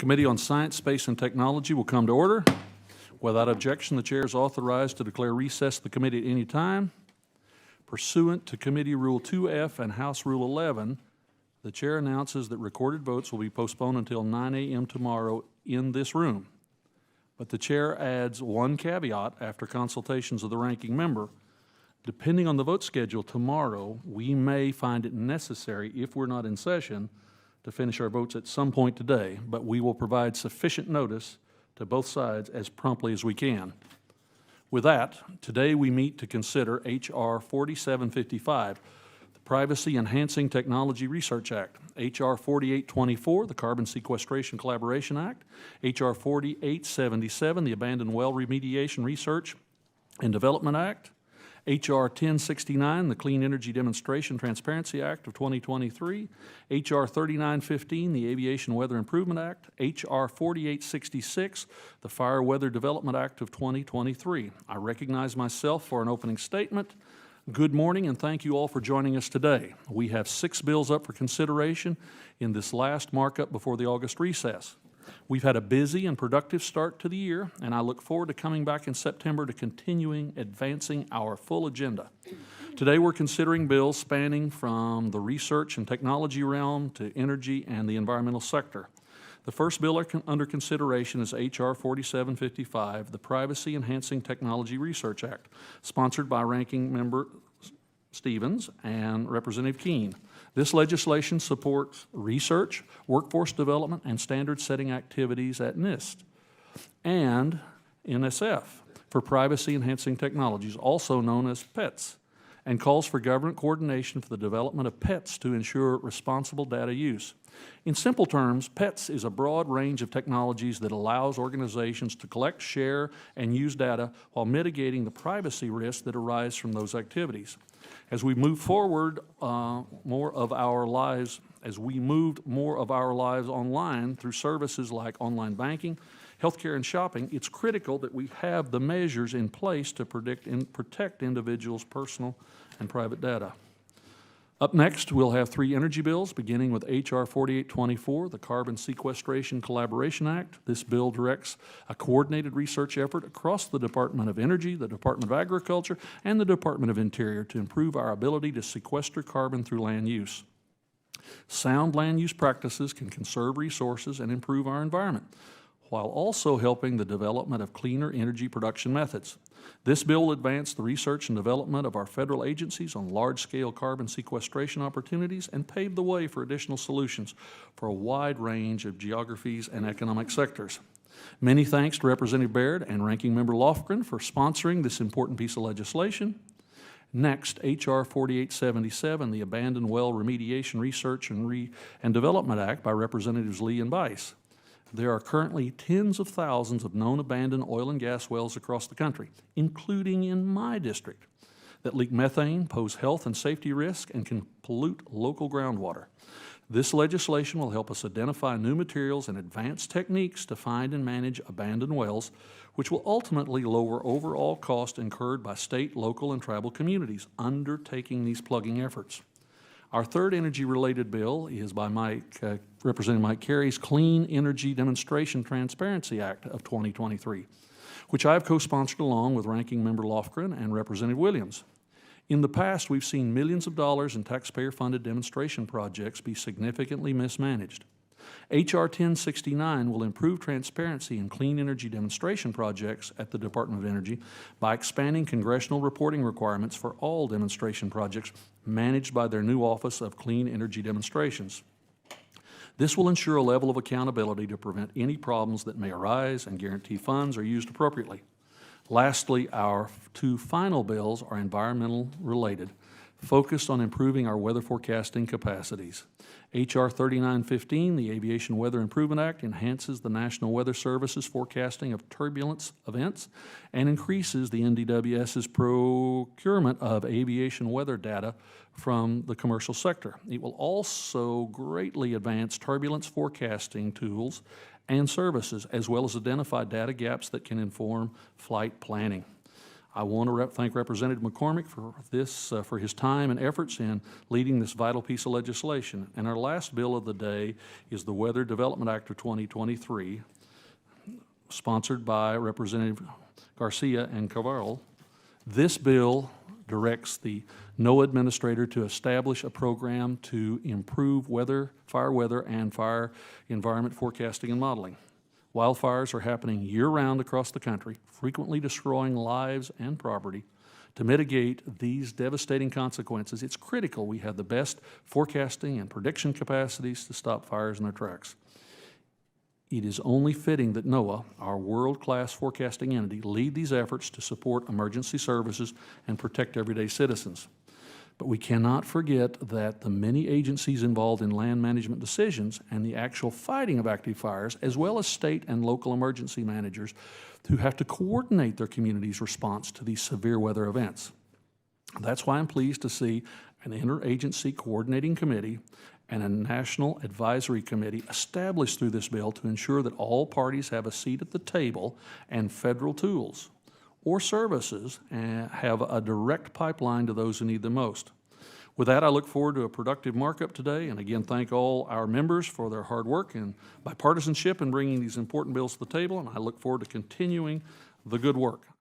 Committee on Science, Space, and Technology will come to order. Without objection, the chair is authorized to declare recess of the committee at any time. Pursuant to Committee Rule 2F and House Rule 11, the chair announces that recorded votes will be postponed until 9 a.m. tomorrow in this room. But the chair adds one caveat after consultations of the ranking member. Depending on the vote schedule tomorrow, we may find it necessary, if we're not in session, to finish our votes at some point today, but we will provide sufficient notice to both sides as promptly as we can. With that, today we meet to consider H.R. 4755, the Privacy Enhancing Technology Research Act, H.R. 4824, the Carbon Sequestration Collaboration Act, H.R. 4877, the Abandoned Well Remediation Research and Development Act, H.R. 1069, the Clean Energy Demonstration Transparency Act of 2023, H.R. 3915, the Aviation Weather Improvement Act, H.R. 4866, the Fire Weather Development Act of 2023. I recognize myself for an opening statement. Good morning, and thank you all for joining us today. We have 6 bills up for consideration in this last markup before the August recess. We've had a busy and productive start to the year, and I look forward to coming back in September to continuing advancing our full agenda. Today we're considering bills spanning from the research and technology realm to energy and the environmental sector. The first bill under consideration is H.R. 4755, the Privacy Enhancing Technology Research Act, sponsored by Ranking Member Stevens and Representative Keene. This legislation supports research, workforce development, and standard-setting activities at NIST and NSF for privacy-enhancing technologies, also known as PETs, and calls for government coordination for the development of PETs to ensure responsible data use. In simple terms, PETs is a broad range of technologies that allows organizations to collect, share, and use data while mitigating the privacy risks that arise from those activities. As we move forward more of our lives online through services like online banking, healthcare, and shopping, it's critical that we have the measures in place to protect individuals' personal and private data. Up next, we'll have 3 energy bills, beginning with H.R. 4824, the Carbon Sequestration Collaboration Act. This bill directs a coordinated research effort across the Department of Energy, the Department of Agriculture, and the Department of Interior to improve our ability to sequester carbon through land use. Sound land use practices can conserve resources and improve our environment, while also helping the development of cleaner energy production methods. This bill will advance the research and development of our federal agencies on large-scale carbon sequestration opportunities and pave the way for additional solutions for a wide range of geographies and economic sectors. Many thanks to Representative Baird and Ranking Member Lofgren for sponsoring this important piece of legislation. Next, H.R. 4877, the Abandoned Well Remediation Research and Development Act by Representatives Lee and Bice. There are currently tens of thousands of known abandoned oil and gas wells across the country, including in my district, that leak methane, pose health and safety risks, and can pollute local groundwater. This legislation will help us identify new materials and advanced techniques to find and manage abandoned wells, which will ultimately lower overall cost incurred by state, local, and tribal communities undertaking these plugging efforts. Our third energy-related bill is by Representative Mike Carey's Clean Energy Demonstration Transparency Act of 2023, which I have co-sponsored along with Ranking Member Lofgren and Representative Williams. In the past, we've seen millions of dollars in taxpayer-funded demonstration projects be significantly mismanaged. H.R. 1069 will improve transparency in clean energy demonstration projects at the Department of Energy by expanding congressional reporting requirements for all demonstration projects managed by their new Office of Clean Energy Demonstrations. This will ensure a level of accountability to prevent any problems that may arise and guarantee funds are used appropriately. Lastly, our 2 final bills are environmental related, focused on improving our weather forecasting capacities. H.R. 3915, the Aviation Weather Improvement Act, enhances the National Weather Service's forecasting of turbulence events and increases the NDWS's procurement of aviation weather data from the commercial sector. It will also greatly advance turbulence forecasting tools and services, as well as identify data gaps that can inform flight planning. I want to thank Representative McCormick for his time and efforts in leading this vital piece of legislation. And our last bill of the day is the Weather Development Act of 2023, sponsored by Representative Garcia and Carvalho. This bill directs the NOAA administrator to establish a program to improve fire weather and fire environment forecasting and modeling. Wildfires are happening year-round across the country, frequently destroying lives and property. To mitigate these devastating consequences, it's critical we have the best forecasting and prediction capacities to stop fires in their tracks. It is only fitting that NOAA, our world-class forecasting entity, lead these efforts to support emergency services and protect everyday citizens. But we cannot forget that the many agencies involved in land management decisions and the actual fighting of active fires, as well as state and local emergency managers who have to coordinate their community's response to these severe weather events. That's why I'm pleased to see an interagency coordinating committee and a national advisory committee established through this bill to ensure that all parties have a seat at the table and federal tools or services have a direct pipeline to those who need them most. With that, I look forward to a productive markup today, and again, thank all our members for their hard work and bipartisanship in bringing these important bills to the table, and I look forward to continuing the good work.